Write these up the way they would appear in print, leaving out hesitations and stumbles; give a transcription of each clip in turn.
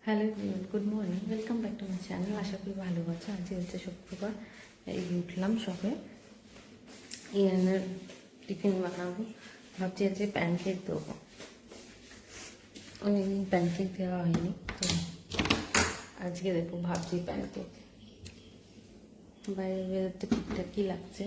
Hello everyone, good morning, welcome back to my channel. আশা করি ভালো আছো। আজকে হচ্ছে শুক্রবার, এই উঠলাম সবে। ইয়ানের টিফিন বানাবো, ভাবছি আজকে প্যানকেক দেবো। অনেকদিন প্যানকেক দেওয়া হয়নি, তো আজকে দেবো ভাবছি প্যানকেক। বাইরে বেরোতে ঠিকঠাক কী লাগছে।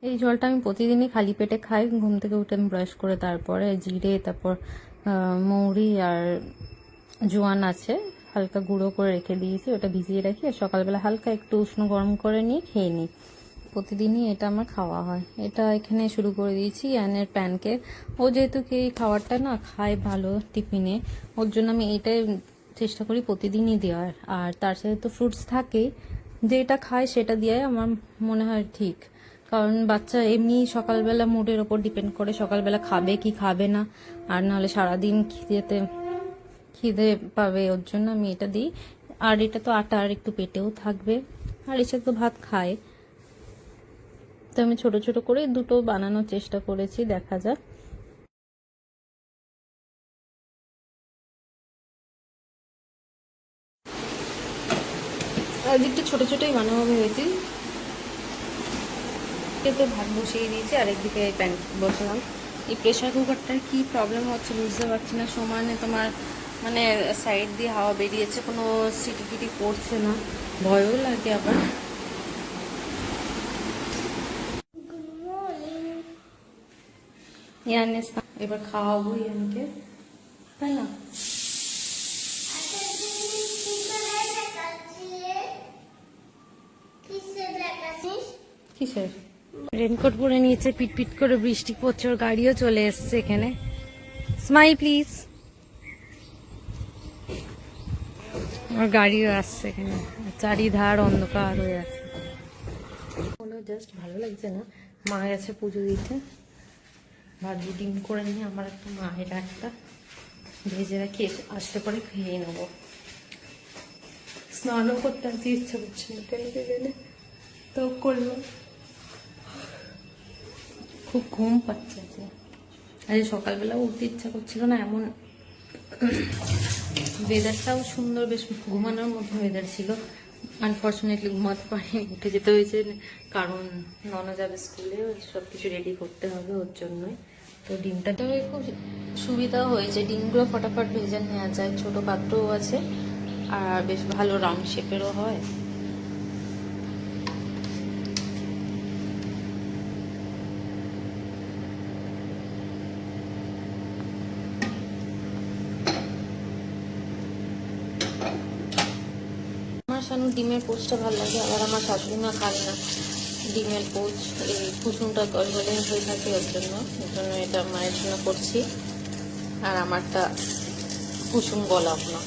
এই জলটা আমি প্রতিদিনই খালি পেটে খাই। ঘুম থেকে উঠে আমি ব্রাশ করে তারপরে জিরে, তারপর মৌরি আর জোয়ান আছে, হালকা গুঁড়ো করে রেখে দিয়েছি, ওটা ভিজিয়ে রাখি আর সকালবেলা হালকা একটু উষ্ণ গরম করে নিয়ে খেয়ে নিই। প্রতিদিনই এটা আমার খাওয়া হয়। এটা এখানে শুরু করে দিয়েছি ইয়ানের প্যানকেক। ও যেহেতু এই খাবারটা না খায় ভালো টিফিনে, ওর জন্য আমি এটাই চেষ্টা করি প্রতিদিনই দেওয়ার। আর তার সাথে তো ফ্রুটস থাকেই, যেটা খায় সেটা দিয়ে আমার মনে হয় ঠিক। কারণ বাচ্চা এমনি সকালবেলা মুডের ওপর ডিপেন্ড করে সকালবেলা খাবে কি খাবে না, আর নাহলে সারাদিন খিদে পাবে, ওর জন্য আমি এটা দিই। আর এটা তো আটা, আর একটু পেটেও থাকবে, আর এসে তো ভাত খায়। তো আমি ছোট ছোট করে দুটো বানানোর চেষ্টা করেছি, দেখা যাক। একদিকটা ছোট ছোটই বানাবো ভেবেছি। তো ভাত বসিয়ে দিয়েছি, আর একদিকে প্যান বসালাম। এই প্রেশার কুকারটার কি প্রবলেম হচ্ছে বুঝতে পারছি না। সমানে তোমার মানে সাইড দিয়ে হাওয়া বেরিয়েছে, কোনো সিটি ফিটি করছে না, ভয়ও লাগে আবার। ইয়ানের এবার খাওয়াবো ইয়ানকে, তাই না? কিসের? রেনকোট পরে নিয়েছে, পিট করে বৃষ্টি পড়ছে, ওর গাড়িও চলে এসছে এখানে। Smile please. ওর গাড়িও আসছে এখানে, চারিধার অন্ধকার হয়ে আছে। জাস্ট ভালো লাগছে না। মা গেছে পুজো দিতে, ভাবছি ডিম করে নিয়ে আমার একটা মায়ের একটা ভেজে রাখি, আসতে পরে খেয়ে নেবো। স্নানও করতে আসতে ইচ্ছা করছে না, গেলে তো করবো। খুব ঘুম পাচ্ছে আজ, সকালবেলা উঠতে ইচ্ছা করছিল না। এমন ওয়েদারটাও সুন্দর, বেশ ঘুমানোর মতো ওয়েদার ছিল। আনফর্চুনেটলি ঘুমাতে পারিনি, উঠে যেতে হয়েছে, কারণ ননা যাবে স্কুলে, সব কিছু রেডি করতে হবে ওর জন্যই। তো ডিমটা খুব সুবিধাও হয়েছে, ডিমগুলো ফটাফট ভেজে নেওয়া যায়, ছোট পাত্রও আছে আর বেশ ভালো রাউন্ড শেপেরও হয়। আমার শানু ডিমের পোচটা ভালো লাগে, আবার আমার শাশুড়ি মা খায় না ডিমের পোচ, এই কুসুমটা গলগলে হয়ে থাকে, ওর জন্য এটা মায়ের জন্য করছি। আর আমারটা কুসুম গলাব না।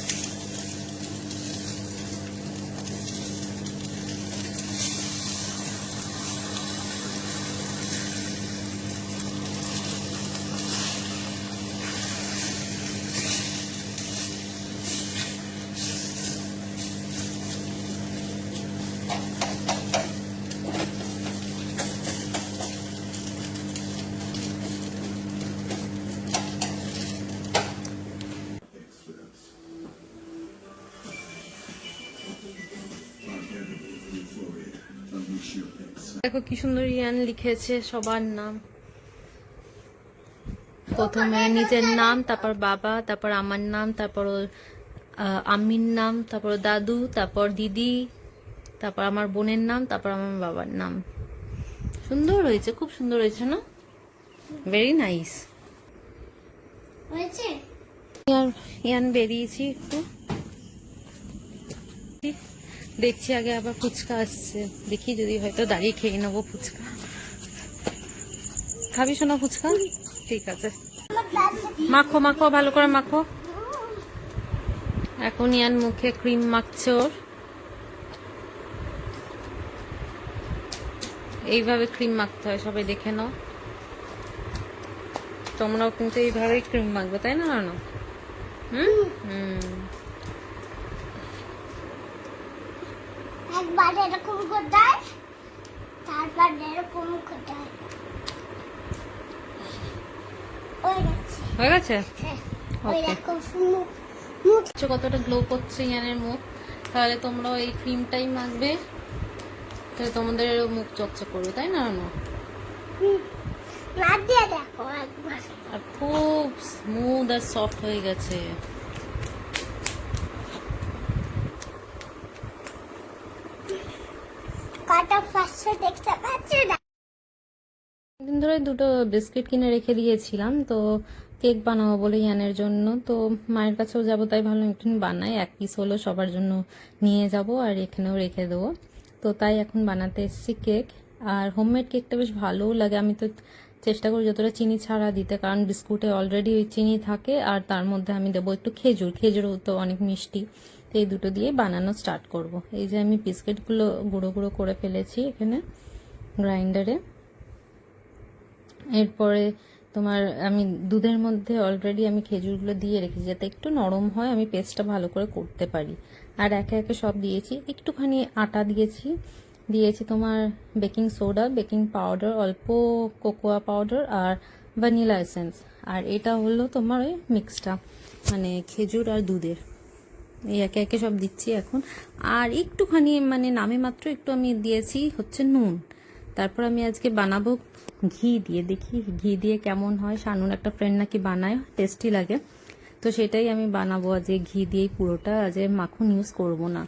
দেখো কি সুন্দর ইয়ান লিখেছে সবার নাম। প্রথমে নিজের নাম, তারপর বাবা, তারপর আমার নাম, তারপর আম্মির নাম, তারপর দাদু, তারপর দিদি, তারপর আমার বোনের নাম, তারপর আমার বাবার নাম। সুন্দর হয়েছে, খুব সুন্দর হয়েছে না? Very nice. ইয়ান বেরিয়েছি একটু, দেখছি আগে আবার ফুচকা আসছে, দেখি যদি হয়তো দাঁড়িয়ে খেয়ে নেবো ফুচকা। খাবি শোনা ফুচকা? ঠিক আছে, মাখো মাখো ভালো করে মাখো। এখন ইয়ান মুখে ক্রিম মাখছে ওর, এইভাবে ক্রিম মাখতে হয়, সবাই দেখে নাও। তোমরাও কিন্তু এইভাবেই ক্রিম মাখবে, তাই না? না একবার এরকম করতে হয়, তারপর এরকম করতে হয়। হয়ে গেছে? হ্যাঁ, ওকে। ওই দেখো মুখ কতটা গ্লো করছে ইয়ানের মুখ। তাহলে তোমরাও এই ক্রিমটাই মাখবে, তাহলে তোমাদের মুখ চকচক করবে, তাই না? না দিয়ে দেখো একবার। আর খুব স্মুথ আর সফট হয়ে গেছে। কাটা ফার্স্টে দেখতে পাচ্ছ না? দিন ধরে দুটো বিস্কিট কিনে রেখে দিয়েছিলাম, তো কেক বানাবো বলে ইয়ানের জন্য। তো মায়ের কাছেও যাবো, তাই ভাবলাম একটু বানাই, 1 পিস হলো সবার জন্য নিয়ে যাব আর এখানেও রেখে দেবো। তো তাই এখন বানাতে এসেছি কেক। আর হোমমেড কেকটা বেশ ভালোও লাগে। আমি তো চেষ্টা করি যতটা চিনি ছাড়া দিতে, কারণ বিস্কুটে অলরেডি চিনি থাকে, আর তার মধ্যে আমি দেবো একটু খেজুরও তো অনেক মিষ্টি। তো এই দুটো দিয়ে বানানো স্টার্ট করব। এই যে আমি বিস্কিটগুলো গুঁড়ো গুঁড়ো করে ফেলেছি এখানে গ্রাইন্ডারে। এরপরে তোমার আমি দুধের মধ্যে অলরেডি আমি খেজুরগুলো দিয়ে রেখেছি যাতে একটু নরম হয়, আমি পেস্টটা ভালো করে করতে পারি। আর একে একে সব দিয়েছি, একটুখানি আটা দিয়েছি তোমার বেকিং সোডা, বেকিং পাউডার, অল্প কোকোয়া পাউডার আর ভ্যানিলা এসেন্স। আর এটা হলো তোমার ওই মিক্সটা, মানে খেজুর আর দুধের। এই একে একে সব দিচ্ছি এখন। আর একটুখানি মানে নামে মাত্র একটু আমি দিয়েছি হচ্ছে নুন। তারপর আমি আজকে বানাবো ঘি দিয়ে, দেখি ঘি দিয়ে কেমন হয়। শানুর একটা ফ্রেন্ড নাকি বানায়, টেস্টি লাগে, তো সেটাই আমি বানাবো আজকে ঘি দিয়েই পুরোটা, আজ মাখন ইউজ করব না।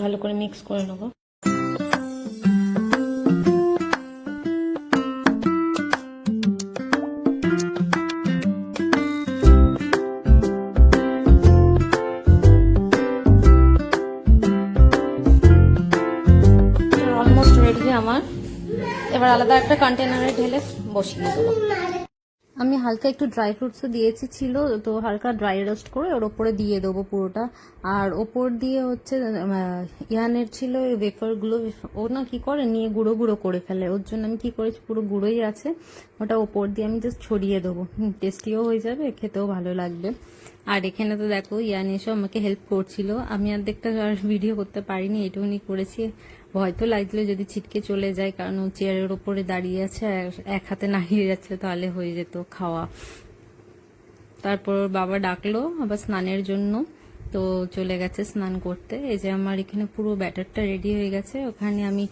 ভালো করে মিক্স করে নেবো। অলমোস্ট রেডি আমার। এবার আলাদা একটা কন্টেনারে ঢেলে বসিয়ে দেবো। আমি হালকা একটু ড্রাই ফ্রুটসও দিয়েছি ছিল, তো হালকা ড্রাই রোস্ট করে ওর ওপরে দিয়ে দেবো পুরোটা। আর ওপর দিয়ে হচ্ছে ইয়ানের ছিল ওয়েফারগুলো, ও না কি করে নিয়ে গুঁড়ো গুঁড়ো করে ফেলে, ওর জন্য আমি কি করেছি পুরো গুঁড়োই আছে, ওটা ওপর দিয়ে আমি জাস্ট ছড়িয়ে দেবো। টেস্টিও হয়ে যাবে, খেতেও ভালো লাগবে। আর এখানে তো দেখো ইয়ান এসে আমাকে হেল্প করছিল, আমি অর্ধেকটা আর ভিডিও করতে পারিনি, এটুকুনি করেছি। ভয় তো লাগছিল যদি ছিটকে চলে যায়, কারণ ও চেয়ারের ওপরে দাঁড়িয়ে আছে আর এক হাতে নাড়িয়ে যাচ্ছে, তাহলে হয়ে যেত খাওয়া। তারপর বাবা ডাকলো আবার স্নানের জন্য, তো চলে গেছে স্নান করতে। এই যে আমার এখানে পুরো ব্যাটারটা রেডি হয়ে গেছে। ওখানে আমি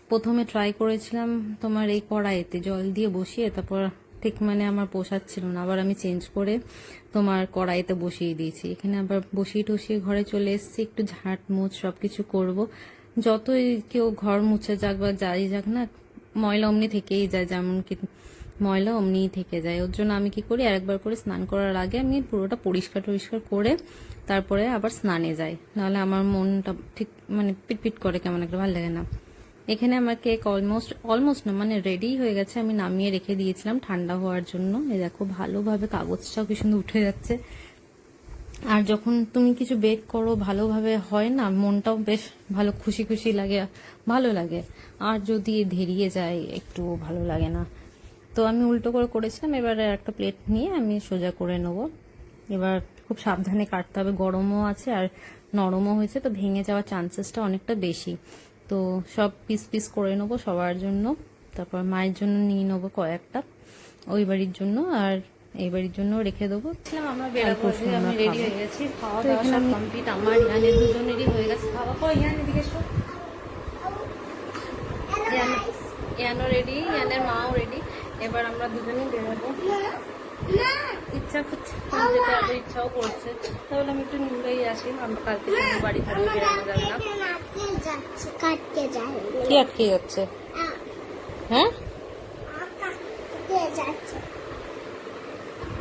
প্রথমে ট্রাই করেছিলাম তোমার এই কড়াইতে জল দিয়ে বসিয়ে, তারপর ঠিক মানে আমার পোষাচ্ছিল না, আবার আমি চেঞ্জ করে তোমার কড়াইতে বসিয়ে দিয়েছি। এখানে আবার বসিয়ে টসিয়ে ঘরে চলে এসেছি, একটু ঝাঁট মুছ সবকিছু করব। যতই কেউ ঘর মুছে যাক বা যাই যাক না, ময়লা অমনি থেকেই যায়, যেমন কি ময়লা অমনিই থেকে যায়। ওর জন্য আমি কি করি, আরেকবার করে স্নান করার আগে আমি পুরোটা পরিষ্কার করে তারপরে আবার স্নানে যাই, নাহলে আমার মনটা ঠিক মানে পিটপিট করে, কেমন একটা ভালো লাগে না। এখানে আমার কেক অলমোস্ট না মানে রেডি হয়ে গেছে, আমি নামিয়ে রেখে দিয়েছিলাম ঠান্ডা হওয়ার জন্য। এই দেখো ভালোভাবে কাগজটাও কি সুন্দর উঠে যাচ্ছে। আর যখন তুমি কিছু বেক করো ভালোভাবে হয় না, মনটাও বেশ ভালো খুশি লাগে, ভালো লাগে। আর যদি ধেরিয়ে যায় একটু ভালো লাগে না। তো আমি উল্টো করে করেছিলাম, এবারে একটা প্লেট নিয়ে আমি সোজা করে নেব। এবার খুব সাবধানে কাটতে হবে, গরমও আছে আর নরমও হয়েছে, তো ভেঙে যাওয়ার চান্সেসটা অনেকটা বেশি। তো সব পিস করে নেবো সবার জন্য, তারপর মায়ের জন্য নিয়ে নেবো কয়েকটা, ওই বাড়ির জন্য আর এই বাড়ির জন্য রেখে দেবো। আমরা বেড়াবো, আমি রেডি হয়ে গেছি, খাওয়া দাওয়া সব কমপ্লিট। আমার ইয়ানের দুজনেরই হয়ে গেছে খাওয়া দাওয়া। ইয়ান এদিকে এসো, ইয়ানও রেডি, ইয়ানের মাও রেডি। এবার আমরা দুজনেই বেরোবো। ইচ্ছা করছে, যেতে আবার ইচ্ছাও করছে, তাহলে আমি একটু নিউলেই আসি। আমরা কালকে বাড়ি থাকলে বেরোনো যাবে না। কি আটকে যাচ্ছে? হ্যাঁ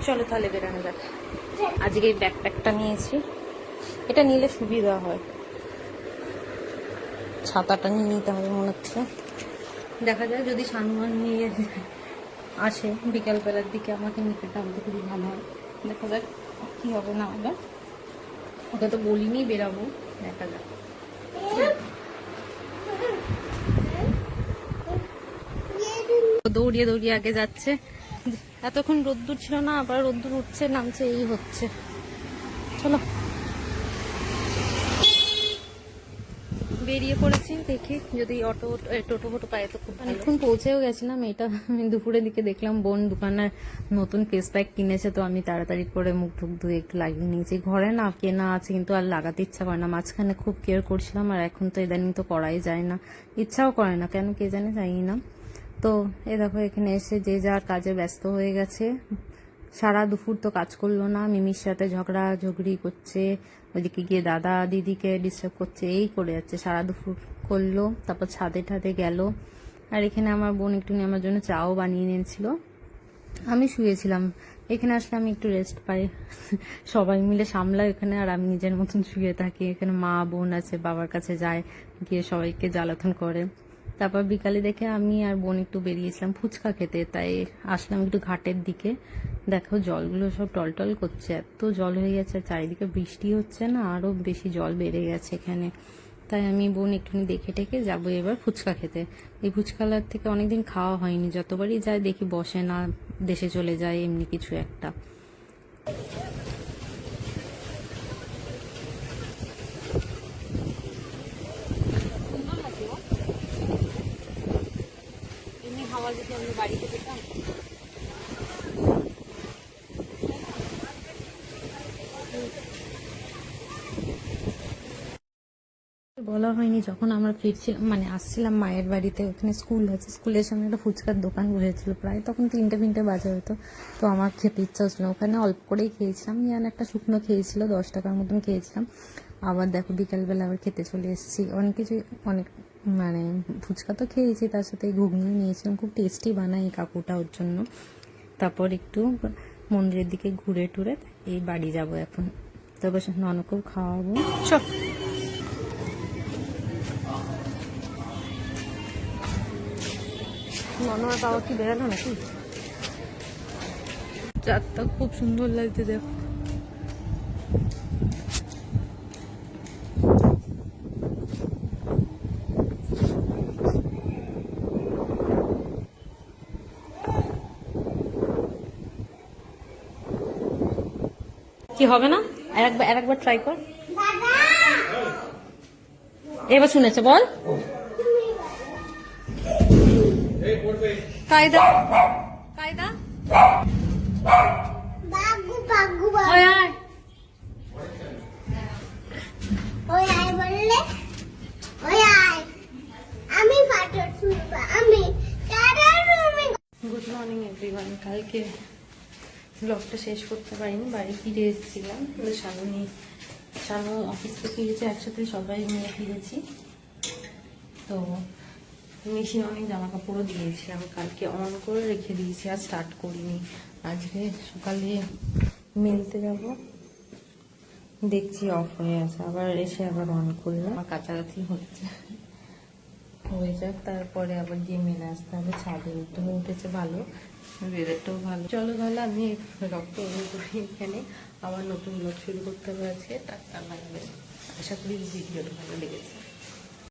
চলো তাহলে বেরোনো যাক। আজকে এই ব্যাকপ্যাকটা নিয়েছি, এটা নিলে সুবিধা হয়। ছাতাটা নিয়ে নিতে হবে মনে হচ্ছে, দেখা যায় যদি সানুমান নিয়ে আসে বিকালবেলার দিকে আমাকে নিতে, তাহলে খুবই ভালো হয়। দেখা যাক কি হবে না হবে, ওকে তো বলিনি বেরাবো, দেখা যাক। দৌড়িয়ে আগে যাচ্ছে, এতক্ষণ রোদ্দুর ছিল না, আবার রোদ্দুর উঠছে নামছে, এই হচ্ছে। চলো বেরিয়ে পড়েছি, দেখি যদি অটো টোটো ফোটো পাই তো খুব। অনেকক্ষণ পৌঁছেও গেছিলাম। এটা আমি দুপুরের দিকে দেখলাম বোন দোকানের নতুন ফেস প্যাক কিনেছে, তো আমি তাড়াতাড়ি করে মুখ টুক ধুয়ে একটু লাগিয়ে নিয়েছি। ঘরে না কেনা আছে কিন্তু আর লাগাতে ইচ্ছা করে না। মাঝখানে খুব কেয়ার করছিলাম, আর এখন তো ইদানিং তো করাই যায় না, ইচ্ছাও করে না কেন কে জানে, জানি না। তো এ দেখো এখানে এসে যে যার কাজে ব্যস্ত হয়ে গেছে। সারা দুপুর তো কাজ করলো না, মিমির সাথে ঝগড়া ঝগড়ি করছে, ওইদিকে গিয়ে দাদা দিদিকে ডিস্টার্ব করছে, এই করে যাচ্ছে। সারা দুপুর করলো, তারপর ছাদে ঠাদে গেল। আর এখানে আমার বোন একটু আমার জন্য চাও বানিয়ে নিয়েছিল। আমি শুয়েছিলাম, এখানে আসলে আমি একটু রেস্ট পাই। সবাই মিলে সামলায় এখানে, আর আমি নিজের মতন শুয়ে থাকি। এখানে মা বোন আছে, বাবার কাছে যায়, গিয়ে সবাইকে জ্বালাতন করে। তারপর বিকালে দেখে আমি আর বোন একটু বেরিয়েছিলাম ফুচকা খেতে, তাই আসলাম একটু ঘাটের দিকে। দেখো জলগুলো সব টলটল করছে, এত জল হয়ে গেছে, চারিদিকে বৃষ্টি হচ্ছে না, আরো বেশি জল বেড়ে গেছে এখানে। তাই আমি বোন একটুখানি দেখে টেকে যাবো এবার ফুচকা খেতে। এই ফুচকালার থেকে অনেকদিন খাওয়া হয়নি, যতবারই যাই দেখি বসে না, দেশে চলে যায় এমনি কিছু একটা। এমনি হাওয়া যদি আমরা বাড়িতে পেতাম। বলা হয়নি, যখন আমরা ফিরছিলাম মানে আসছিলাম মায়ের বাড়িতে, ওখানে স্কুল আছে, স্কুলের সামনে একটা ফুচকার দোকান বসেছিল, প্রায় তখন 3টে বাজে হতো। তো আমার খেতে ইচ্ছা হচ্ছিল, ওখানে অল্প করেই খেয়েছিলাম, ইয়ান একটা শুকনো খেয়েছিল, 10 টাকার মতন খেয়েছিলাম। আবার দেখো বিকালবেলা আবার খেতে চলে এসেছি, অনেক কিছু, অনেক মানে ফুচকা তো খেয়েছি, তার সাথে ঘুগনিও নিয়েছিলাম, খুব টেস্টি বানায় এই কাকুটা, ওর জন্য। তারপর একটু মন্দিরের দিকে ঘুরে টুরে এই বাড়ি যাব এখন। তারপর ননকেও খাওয়াবো। চল মনোয়ার বাবা কি বেরালো নাকি? চাঁদটা খুব সুন্দর লাগছে দেখো। কি হবে না, আরেকবার ট্রাই কর। এবার শুনেছে বল। কায়দা কায়দা বাগু বাগু ওই আয়। ওই আয় বললে ওই আয় আমি ফাটো শুনবা আমি আমি গুড মর্নিং এভরিওয়ান। কালকে ব্লগটা শেষ করতে পারিনি, বাড়ি ফিরে এসেছিলাম, শানু অফিস থেকে ফিরেছে, একসাথে সবাই নিয়ে ফিরেছি। তো মেশিনে অনেক জামা কাপড়ও দিয়েছিলাম, কালকে অন করে রেখে দিয়েছি, আর স্টার্ট করিনি। আজকে সকালে মেলতে যাব, দেখছি অফ হয়ে আছে, আবার এসে আবার অন করলাম। আমার কাছাকাছি হচ্ছে, হয়ে যাক, তারপরে আবার গিয়ে মেলে আসতে হবে। ছাদে উঠেছে ভালো, ওয়েদারটাও ভালো। চলো তাহলে আমি ব্লগটা এনে করি এখানে, আবার নতুন ব্লগ শুরু করতে হবে আজকে। Tata, bye bye. আশা করি ভিডিওটা ভালো লেগেছে।